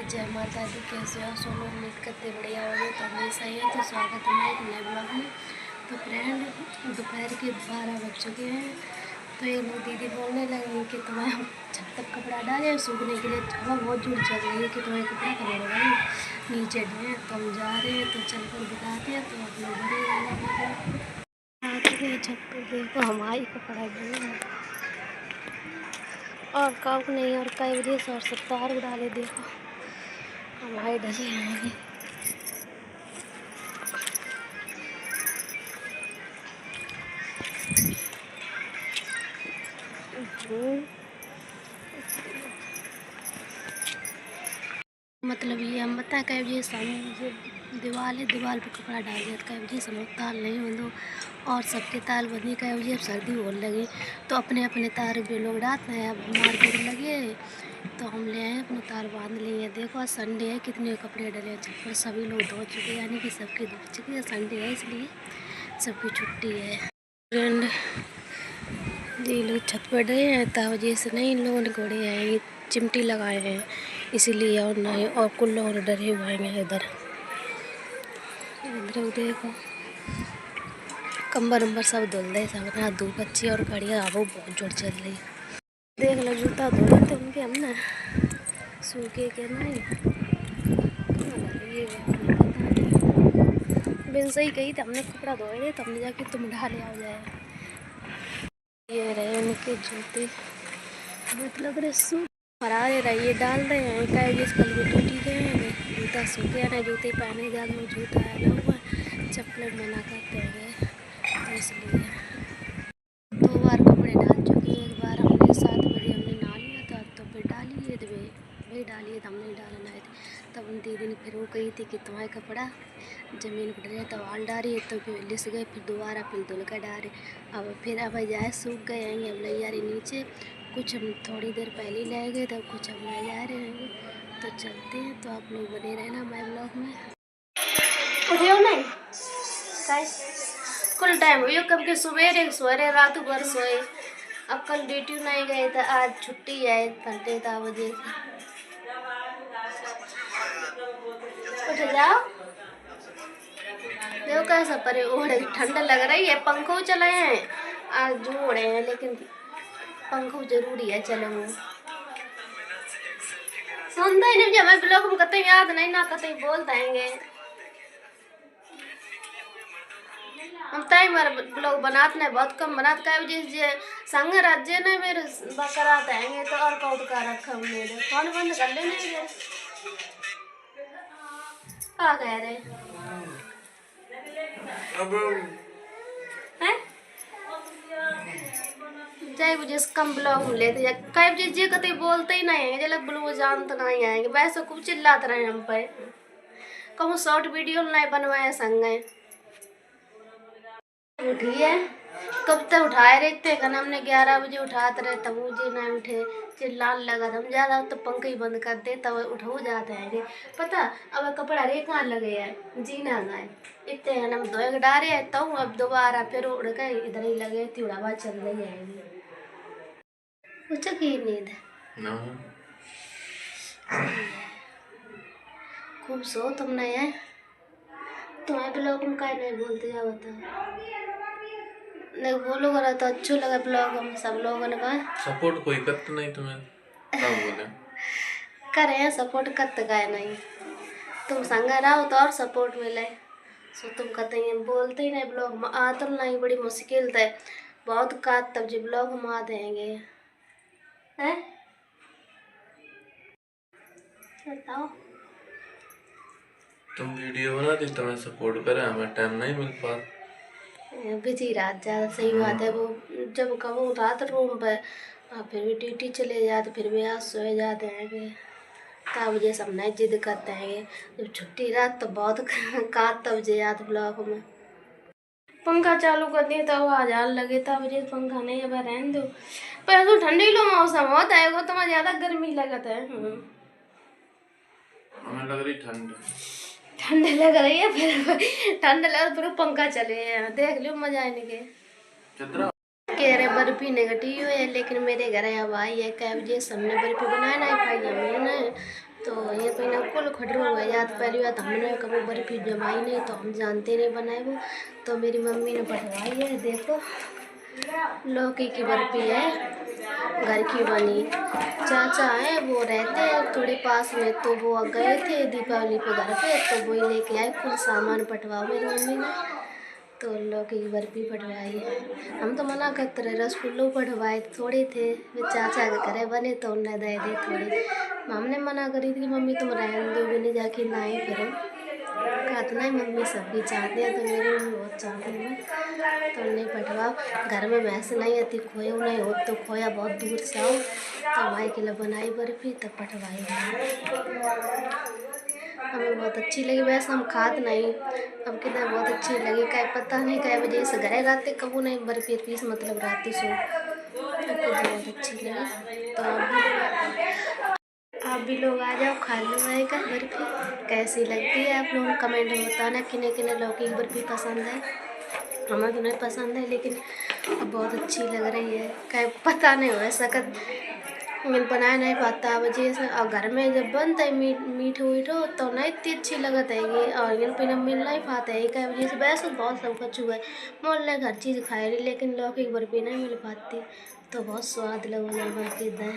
जय माता दी। कैसे हो सब लोग? उम्मीद करते बढ़िया होंगे। तो हमेशा ही है तो स्वागत है एक नए ब्लॉग में। तो फ्रेंड दोपहर के 12 बज चुके हैं। तो एक लोग दीदी बोलने लगी कि तुम्हें हम छत तक कपड़ा डालें सूखने के लिए। हवा बहुत जोर चल रही है कि तुम्हें कपड़ा कहाँ भाई नीचे डें। तो हम जा रहे हैं तो चल कर दिखाते हैं। तो आप लोग बड़े आ चुके हैं छत पर। देखो हमारी कपड़ा डले और काउक नहीं और कई बजे से और सब तार डाले। देखो हमारे डले हैं। मतलब ये हम बता कई बजे सामने दीवार है, दीवार पे कपड़ा डाल दिया। कई बजे समझ तार नहीं बंदो और सबके तार बंदी। कई बजे अब सर्दी होने लगी तो अपने अपने तार भी लोग डालते हैं। अब मार्केट लगे तो हम ले आए अपने तार बांध लिए। देखो आज संडे है, कितने कपड़े डले छत पर। सभी लोग धो चुके यानी कि सबके धो चुके हैं। संडे है इसलिए सबकी छुट्टी है। फ्रेंड ये लोग छत पर डरे हैं तो वजह से नहीं, इन लोगों ने घोड़े आएंगे चिमटी लगाए हैं इसीलिए। और नहीं और कुल लोग डरे हुए हैं इधर इधर देखो कंबर उम्बर सब धुल रहे सब अपना। धूप अच्छी और खड़ी हवा बहुत जोर चल रही। देख लो जूता धो रहे थे उनके हमने सूखे के नहीं ये बिन सही कही थी हमने कपड़ा धोए थे तो हमने जाके तुम ढाले आ जाए। ये रहे उनके जूते मतलब रस्सू फरारे रहिए डाल रहे हैं। कई जिस कल भी टूटी गए हैं जूता सूखे ना जूते पहने ज़्यादा में जूता आया हुआ चप्पल मना करते हैं तो इसलिए 2 बार कपड़े डाल चुके हैं। एक बार हमने 7 बजे हमने नहा लिया था तो फिर डालिए तो भाई डालिए तो हमने डालना है। तब उन दीदी ने फिर वो कही थी कि तुम्हारा कपड़ा ज़मीन पर डरे तो वाल डालिए तो फिर लिस गए। फिर दोबारा फिर धुल कर डाले। अब फिर अब जाए सूख गए हैं। अब ले जा रहे नीचे कुछ हम थोड़ी देर पहले ही ले गए तब कुछ हम ले जा रहे हैं तो चलते हैं। तो आप लोग बने रहना हमारे ब्लॉग में। उठे हो नहीं कुल टाइम हुई कब के सवेरे सोरे रात भर सोए। अब कल ड्यूटी नहीं गए तो आज छुट्टी है घंटे 3 बजे उठ जाओ। देखो कैसा परे ओढ़े ठंडा लग रही है। पंखों चले हैं आज जो ओढ़े हैं लेकिन पंखों जरूरी है चलो वो सुनते ही नहीं। जब मैं ब्लॉग में कतई याद नहीं ना कतई बोल देंगे हम तय मेरे ब्लॉग बनाते नहीं बहुत कम बनाते। कई बजे संग राज्य ने मेरे बकरा देंगे तो और कौट का रखा मेरे फोन बंद कर ले नहीं गए क्या कह रहे हैं जय बजे कम ब्लॉग में लेते कई बजे जे कतई बोलते ही नहीं है जब ब्लू जानते नहीं आएंगे वैसे खूब चिल्लाते रहे हम पे। कहूँ शॉर्ट वीडियो नहीं बनवाए संगे उठी है कब तक उठाए रहते कल हमने 11 बजे उठाते रहे तब मुझे नहीं उठे चिल्लाने लगा था। हम ज़्यादा तो पंखे ही बंद कर दे तब उठ हो जाते हैं पता। अब कपड़ा रे कहाँ लगे है जीना है इतने हैं हम धोए डारे है तो अब दोबारा फिर उड़ के इधर ही लगे थोड़ा बात चल रही है कुछ की नींद खूब सो तुम नहीं है तुम्हें ब्लॉग में का नहीं बोलते क्या बता नहीं बोलो करा तो अच्छा लगा ब्लॉग हम सब लोगों ने कहा सपोर्ट कोई करते नहीं तुम्हें क्या बोले करे सपोर्ट करते गए नहीं तुम संग रहो तो और सपोर्ट मिले सो तुम कहते हैं बोलते ही नहीं ब्लॉग में आ तो नहीं बड़ी मुश्किल थे बहुत का तब जो ब्लॉग हम आ देंगे हैं बताओ। तुम वीडियो बनाती तो मैं सपोर्ट करे हमें टाइम नहीं मिल पाता बिजी रात ज़्यादा सही बात है। वो जब कब रात रूम पर फिर भी ड्यूटी चले जाते फिर भी आज सोए जाते हैं तब जे सब नहीं जिद करते हैं जब छुट्टी रात तो बहुत का तब जे याद ब्लॉक में पंखा चालू कर दिए तो आवाज आने लगे तब मुझे पंखा नहीं अब रहने दो। पर तो ठंडी लो मौसम होता है वो तो ज्यादा गर्मी लगता है। हमें लग रही ठंड लग रही है फिर ठंड लग फिर पंखा चले देख लो मजा आने के कह रहे बर्फी नेगेटिव है लेकिन मेरे घर अब आई है 1 बजे सबने बर्फी बनाया नहीं खाई हमने तो ये तो ना कुल खटरू हो जाए। तो पहली बात हमने कभी बर्फी जमाई नहीं, तो हम जानते नहीं बनाए वो। तो मेरी मम्मी ने पठवाई है, देखो लौकी की बर्फी है, घर की बनी। चाचा है वो रहते हैं थोड़े पास में, तो वो गए थे दीपावली पे घर पे, तो वही लेके आए कुल सामान पटवाओ मेरी मम्मी ने। तो लौकी की बर्फी पटवाई है। हम तो मना करते रहे, रसगुल्लो पटवाए थोड़े थे, वे चाचा के घरे बने तो उन्हें दे दे थोड़े। हमने मना करी थी कि मम्मी तुम रहने दो भी नहीं, जाके ना ही करो। कहते नहीं मम्मी सब भी चाहते हैं, तो मेरी मम्मी बहुत चाहती है तो नहीं पटवाओ। घर में भैंस नहीं आती, खोया नहीं हो तो खोया बहुत दूर से आओ, तो भाई के लिए बनाई बर्फी तब पटवाई। हमें बहुत अच्छी लगी, वैसे हम खाते नहीं, अब कितना बहुत अच्छी लगी। क्या पता नहीं क्या वजह से घरे रहते कबू नहीं बर्फी पीस मतलब राती सो, तब तो बहुत अच्छी लगी। तो आप भी लोग आ जाओ, खा लो का बर्फी। कैसी लगती है आप लोग कमेंट में बताना, किन्हें किन्हें लौकी की बर्फी पसंद है। हमें तो नहीं पसंद है, लेकिन अब बहुत अच्छी लग रही है। क्या पता नहीं हो सकत मैं बनाया नहीं पाता वजह से, और घर में जब बनता है मीठो वीठो तो नहीं इतनी अच्छी लगत है ये, और इन पिन मिल नहीं पाता है क्या वजह से। वैसे बहुत सब कुछ हुआ है, मोहल्ले हर चीज़ खाए रही, लेकिन लौकी की बर्फी नहीं मिल पाती, तो बहुत स्वाद लगा बर्फी है।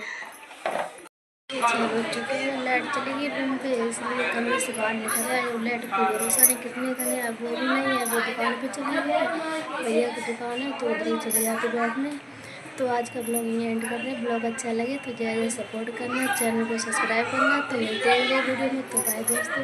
चलो ठीक है, लाइट चली गई रूम पे, इसलिए कमरे से बाहर निकल आए। लाइट की भरोसा नहीं कितनी करें, अब वो भी नहीं है, वो दुकान पे चली गई, भैया की दुकान है तो उधर ही चले जाते बैठने। तो आज का ब्लॉग यहीं एंड कर रहे हैं। ब्लॉग अच्छा लगे तो ज़्यादा सपोर्ट करना, चैनल को सब्सक्राइब करना। तो मिलते हैं अगले वीडियो में, तो बाय दोस्तों।